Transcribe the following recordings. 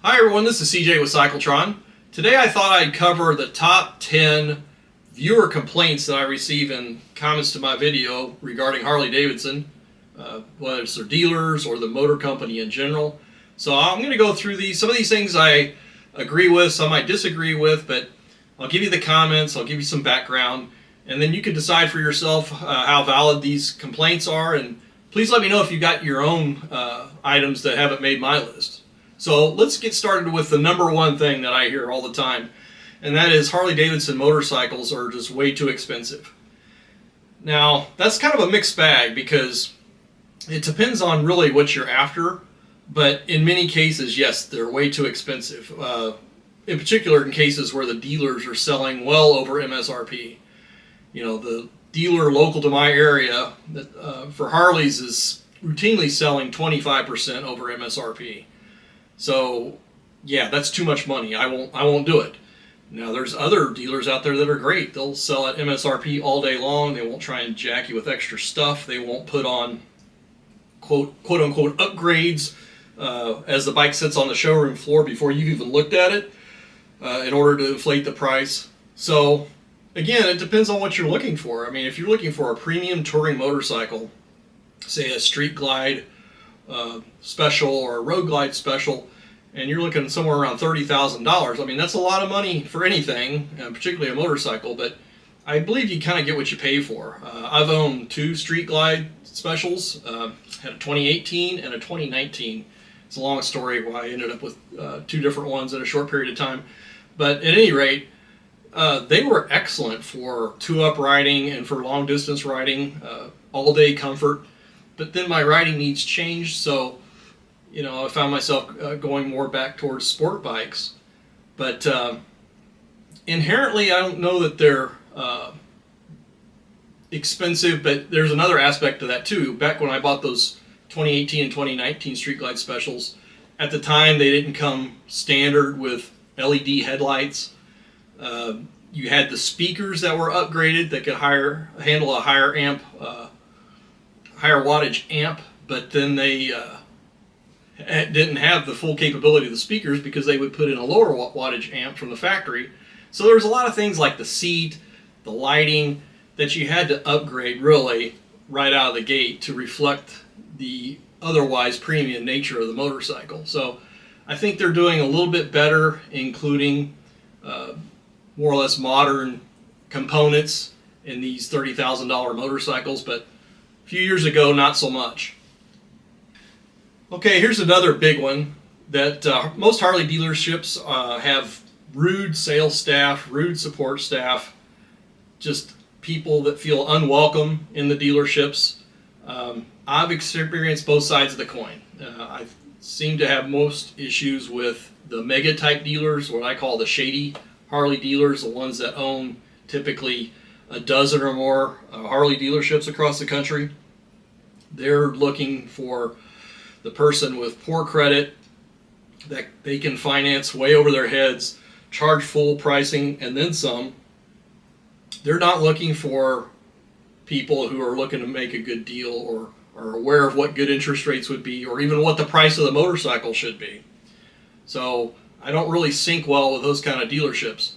Hi everyone, this is CJ with Cycletron. Today I thought I'd cover the top 10 viewer complaints that I receive in comments to my video regarding Harley Davidson, whether it's their dealers or the motor company in general. So I'm going to go through these. Some of these things I agree with, some I disagree with, but I'll give you the comments, I'll give you some background, and then you can decide for yourself how valid these complaints are, and please let me know if you got your own items that haven't made my list. So let's get started with the number one thing that I hear all the time, and that is Harley Davidson motorcycles are just way too expensive. Now, that's kind of a mixed bag because it depends on really what you're after, but in many cases, yes, they're way too expensive. In particular, in cases where the dealers are selling well over MSRP. You know, the dealer local to my area that, for Harleys is routinely selling 25% over MSRP. So, yeah, that's too much money. I won't do it. Now, there's other dealers out there that are great. They'll sell at MSRP all day long. They won't try and jack you with extra stuff. They won't put on quote unquote upgrades as the bike sits on the showroom floor before you've even looked at it in order to inflate the price. So, again, it depends on what you're looking for. I mean, if you're looking for a premium touring motorcycle, say a Street Glide special or a Road Glide special, and you're looking somewhere around $30,000, I mean, that's a lot of money for anything, particularly a motorcycle, but I believe you kind of get what you pay for. I've owned two Street Glide specials, had a 2018 and a 2019. It's a long story why I ended up with two different ones in a short period of time, but at any rate, they were excellent for two-up riding and for long-distance riding, all-day comfort. But then my riding needs changed, so you know, I found myself going more back towards sport bikes. But inherently, I don't know that they're expensive, but there's another aspect to that too. Back when I bought those 2018 and 2019 Street Glide specials, at the time they didn't come standard with LED headlights. You had the speakers that were upgraded that could handle a higher amp, higher wattage amp, but then they didn't have the full capability of the speakers because they would put in a lower wattage amp from the factory. So there was a lot of things like the seat, the lighting, that you had to upgrade really right out of the gate to reflect the otherwise premium nature of the motorcycle. So I think they're doing a little bit better, including more or less modern components in these $30,000 motorcycles, but a few years ago, not so much. Okay, here's another big one that most Harley dealerships have rude sales staff, rude support staff, just people that feel unwelcome in the dealerships. I've experienced both sides of the coin. I seem to have most issues with the mega type dealers, what I call the shady Harley dealers, the ones that own typically a dozen or more Harley dealerships across the country. They're looking for the person with poor credit that they can finance way over their heads, charge full pricing, and then some. They're not looking for people who are looking to make a good deal or are aware of what good interest rates would be or even what the price of the motorcycle should be. So I don't really sync well with those kind of dealerships.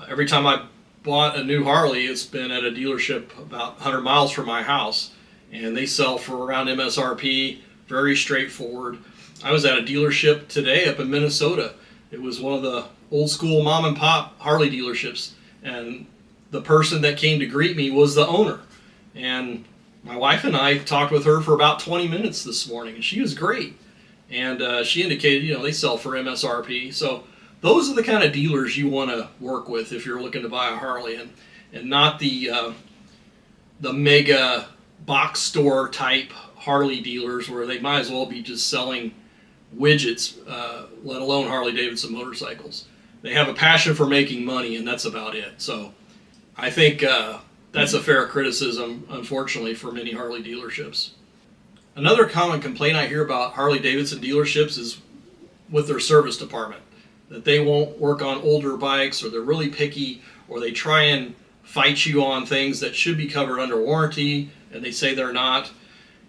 Every time I bought a new Harley, it's been at a dealership about 100 miles from my house, and they sell for around MSRP, very straightforward. I was at a dealership today up in Minnesota. It was one of the old school mom and pop Harley dealerships, and the person that came to greet me was the owner. And my wife and I talked with her for about 20 minutes this morning, and she was great. And she indicated, you know, they sell for MSRP. So those are the kind of dealers you want to work with if you're looking to buy a Harley, and not the mega box store type Harley dealers where they might as well be just selling widgets, let alone Harley Davidson motorcycles. They have a passion for making money, and that's about it. So I think that's a fair criticism, unfortunately, for many Harley dealerships. Another common complaint I hear about Harley Davidson dealerships is with their service department, that they won't work on older bikes, or they're really picky, or they try and fight you on things that should be covered under warranty, and they say they're not.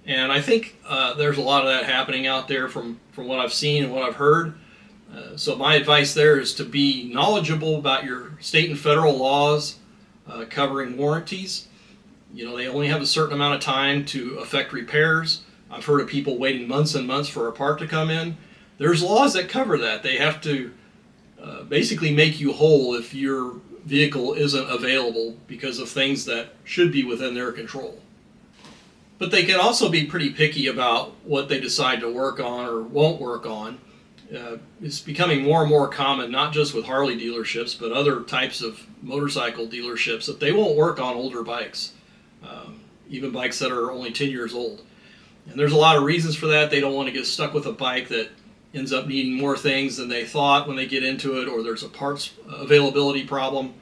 And I think there's a lot of that happening out there from what I've seen and what I've heard. So my advice there is to be knowledgeable about your state and federal laws covering warranties. You know, they only have a certain amount of time to effect repairs. I've heard of people waiting months and months for a part to come in. There's laws that cover that. They have to basically make you whole if your vehicle isn't available because of things that should be within their control. But they can also be pretty picky about what they decide to work on or won't work on. It's becoming more and more common, not just with Harley dealerships, but other types of motorcycle dealerships, that they won't work on older bikes, even bikes that are only 10 years old. And there's a lot of reasons for that. They don't want to get stuck with a bike that ends up needing more things than they thought when they get into it, or there's a parts availability problem.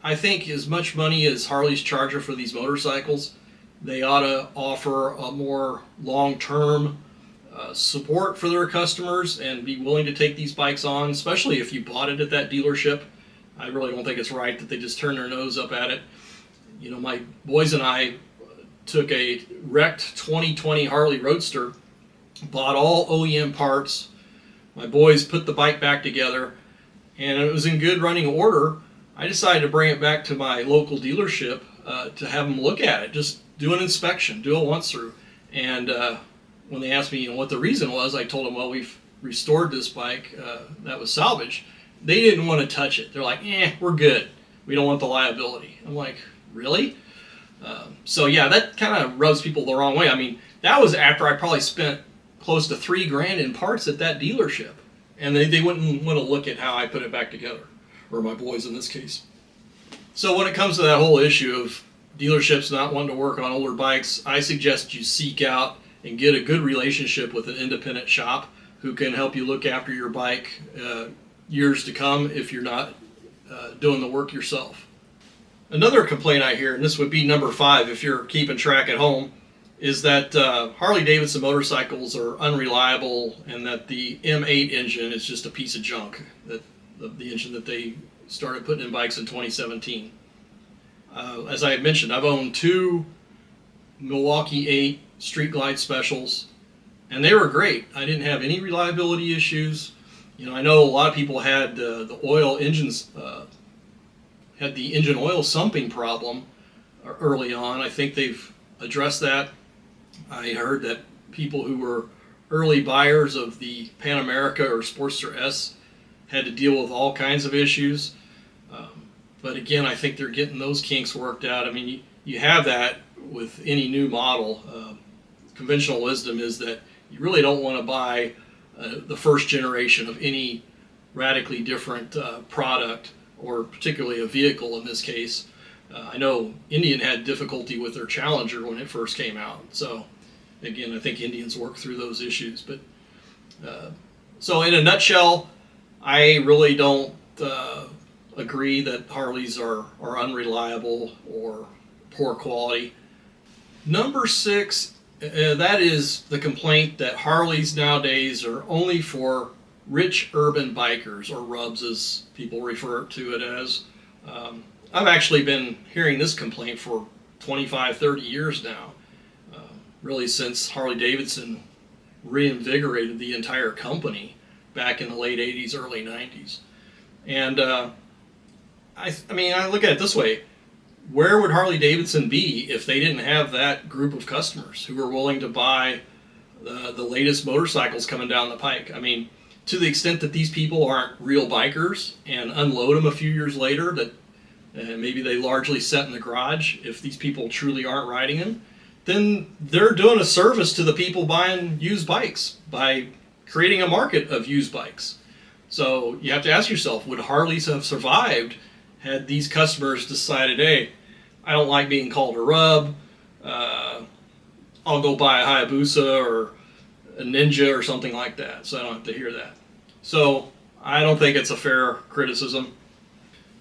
I think as much money as Harley's charging for these motorcycles, they ought to offer a more long-term support for their customers and be willing to take these bikes on, especially if you bought it at that dealership. I really don't think it's right that they just turn their nose up at it. You know, my boys and I took a wrecked 2020 Harley Roadster, bought all OEM parts. My boys put the bike back together, and it was in good running order. I decided to bring it back to my local dealership to have them look at it, just do an inspection, do a once through. And when they asked me, you know, what the reason was, I told them, well, we've restored this bike that was salvaged. They didn't want to touch it. They're like, we're good. We don't want the liability. I'm like, really? So yeah, that kind of rubs people the wrong way. I mean, that was after I probably spent close to $3,000 in parts at that dealership, and they wouldn't want to look at how I put it back together, or my boys in this case. So when it comes to that whole issue of dealerships not wanting to work on older bikes, I suggest you seek out and get a good relationship with an independent shop who can help you look after your bike years to come if you're not doing the work yourself. Another complaint I hear, and this would be number 5 if you're keeping track at home, is that Harley Davidson motorcycles are unreliable and that the M8 engine is just a piece of junk, that the engine that they started putting in bikes in 2017. As I had mentioned, I've owned 2 Milwaukee 8 Street Glide Specials, and they were great. I didn't have any reliability issues. You know, I know a lot of people had the oil engines, had the engine oil sumping problem early on. I think they've addressed that. I heard that people who were early buyers of the Pan America or Sportster S had to deal with all kinds of issues. But again, I think they're getting those kinks worked out. I mean, you have that with any new model. Conventional wisdom is that you really don't want to buy the first generation of any radically different product, or particularly a vehicle in this case. I know Indian had difficulty with their Challenger when it first came out. So again, I think Indians work through those issues. But so in a nutshell, I really don't agree that Harleys are unreliable or poor quality. Number 6, that is the complaint that Harleys nowadays are only for rich urban bikers, or rubs as people refer to it as. I've actually been hearing this complaint for 25, 30 years now, really since Harley Davidson reinvigorated the entire company back in the late 80s, early 90s. And I mean, I look at it this way. Where would Harley Davidson be if they didn't have that group of customers who were willing to buy the latest motorcycles coming down the pike? I mean, to the extent that these people aren't real bikers and unload them a few years later, that maybe they largely set in the garage, if these people truly aren't riding them, then they're doing a service to the people buying used bikes by creating a market of used bikes. So you have to ask yourself, would Harleys have survived had these customers decided, hey, I don't like being called a rub, I'll go buy a Hayabusa or a Ninja or something like that, so I don't have to hear that. So I don't think it's a fair criticism.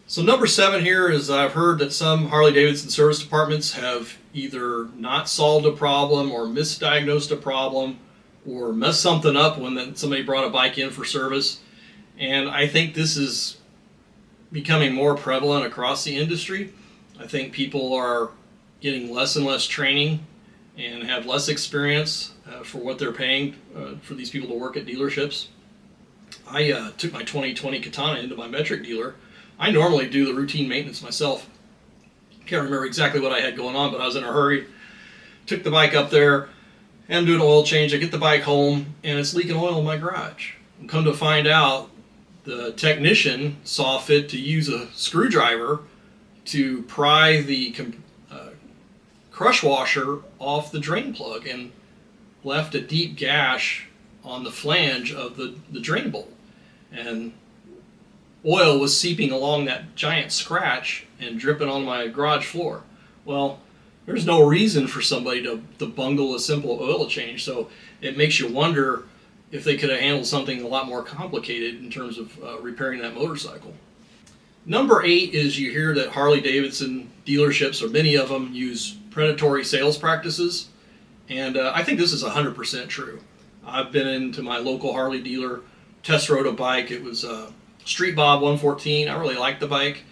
So number 7 here is, I've heard that some Harley Davidson service departments have either not solved a problem or misdiagnosed a problem or messed something up when somebody brought a bike in for service. And I think this is becoming more prevalent across the industry. I think people are getting less and less training and have less experience for what they're paying for these people to work at dealerships. I took my 2020 Katana into my metric dealer. I normally do the routine maintenance myself. Can't remember exactly what I had going on, but I was in a hurry. Took the bike up there, and I'm doing an oil change. I get the bike home, and it's leaking oil in my garage. And come to find out, the technician saw fit to use a screwdriver to pry the crush washer off the drain plug and left a deep gash on the flange of the drain bolt. And oil was seeping along that giant scratch and dripping on my garage floor. Well, there's no reason for somebody to bungle a simple oil change, so it makes you wonder if they could have handled something a lot more complicated in terms of repairing that motorcycle. Number 8 is you hear that Harley Davidson dealerships, or many of them, use predatory sales practices, and I think this is 100% true. I've been into my local Harley dealer, test rode a bike. It was a Street Bob 114. I really liked the bike.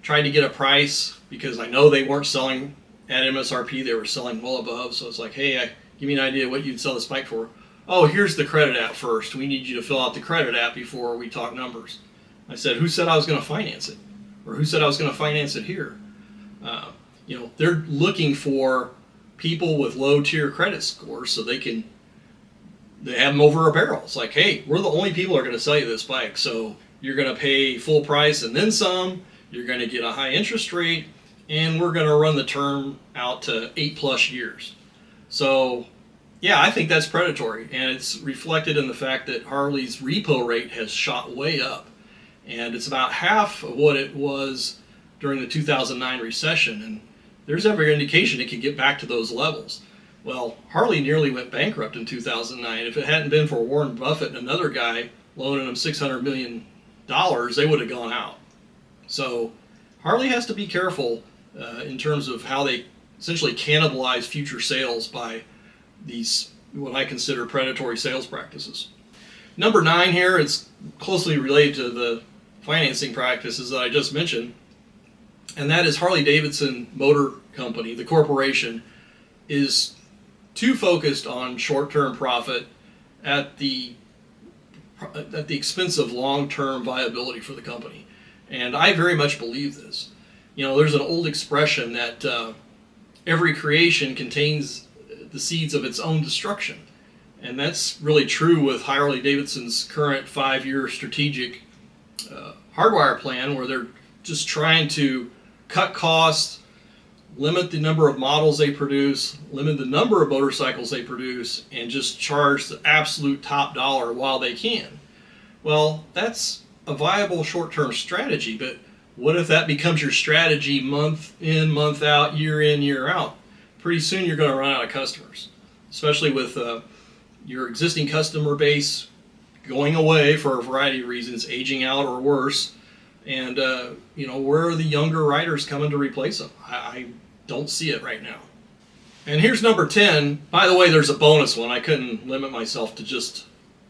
Tried to get a price because I know they weren't selling at MSRP. They were selling well above. So it's like, hey, give me an idea what you'd sell this bike for. Oh, here's the credit app first. We need you to fill out the credit app before we talk numbers. I said, who said I was going to finance it? Or who said I was going to finance it here? They're looking for people with low tier credit scores so they have them over a barrel. It's like, hey, we're the only people who are going to sell you this bike, so you're going to pay full price and then some. You're going to get a high interest rate, and we're going to run the term out to 8+ years. So, yeah, I think that's predatory, and it's reflected in the fact that Harley's repo rate has shot way up, and it's about half of what it was during the 2009 recession, and there's every indication it could get back to those levels. Well, Harley nearly went bankrupt in 2009. If it hadn't been for Warren Buffett and another guy loaning them $600 million, they would have gone out. So Harley has to be careful in terms of how they essentially cannibalize future sales by these, what I consider predatory sales practices. Number 9 here is closely related to the financing practices that I just mentioned, and that is Harley Davidson Motor Company, the corporation, is too focused on short-term profit at the expense of long-term viability for the company. And I very much believe this. There's an old expression that every creation contains the seeds of its own destruction. And that's really true with Harley Davidson's current 5-year strategic hardwire plan, where they're just trying to cut costs, limit the number of models they produce, limit the number of motorcycles they produce, and just charge the absolute top dollar while they can. Well, that's a viable short-term strategy, but what if that becomes your strategy month in, month out, year in, year out? Pretty soon you're going to run out of customers, especially with your existing customer base going away for a variety of reasons, aging out or worse, and where are the younger riders coming to replace them? I don't see it right now. And here's number 10. By the way, there's a bonus one. I couldn't limit myself to just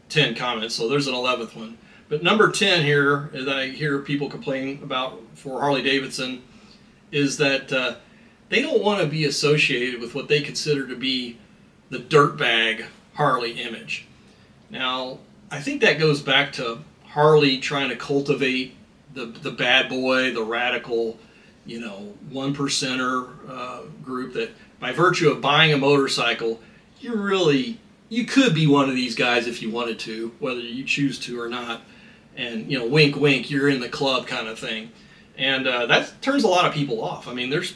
10 comments, so there's an 11th one. But number 10 here that I hear people complain about for Harley Davidson is that they don't want to be associated with what they consider to be the dirtbag Harley image. Now, I think that goes back to Harley trying to cultivate the bad boy, the radical, 1%er group that by virtue of buying a motorcycle, you could be one of these guys if you wanted to, whether you choose to or not. And, wink, wink, you're in the club kind of thing. And that turns a lot of people off. I mean, there's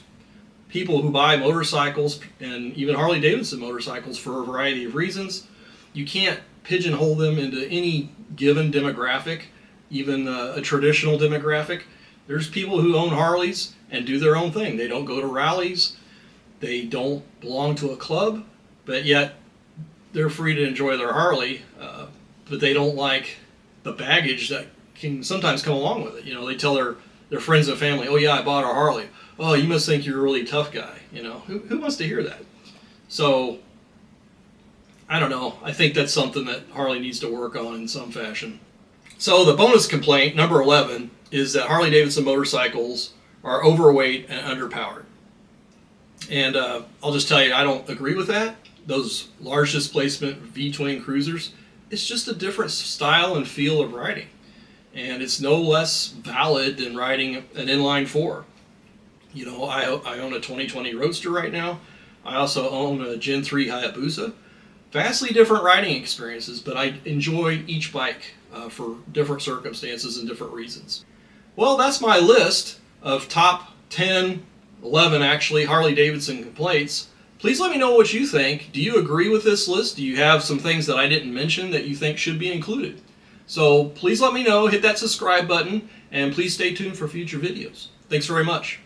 people who buy motorcycles and even Harley Davidson motorcycles for a variety of reasons. You can't pigeonhole them into any given demographic, even a traditional demographic. There's people who own Harleys and do their own thing. They don't go to rallies. They don't belong to a club, but yet they're free to enjoy their Harley, but they don't like the baggage that can sometimes come along with it. They tell their friends and family, oh yeah, I bought a Harley. Oh, you must think you're a really tough guy. Who wants to hear that? So, I don't know. I think that's something that Harley needs to work on in some fashion. So the bonus complaint, number 11, is that Harley Davidson motorcycles are overweight and underpowered. And I'll just tell you, I don't agree with that. Those large displacement V-twin cruisers, it's just a different style and feel of riding. And it's no less valid than riding an inline four. You know, I own a 2020 Roadster right now. I also own a Gen 3 Hayabusa. Vastly different riding experiences, but I enjoy each bike for different circumstances and different reasons. Well, that's my list of top 10, 11 actually, Harley Davidson complaints. Please let me know what you think. Do you agree with this list? Do you have some things that I didn't mention that you think should be included? So please let me know, hit that subscribe button, and please stay tuned for future videos. Thanks very much.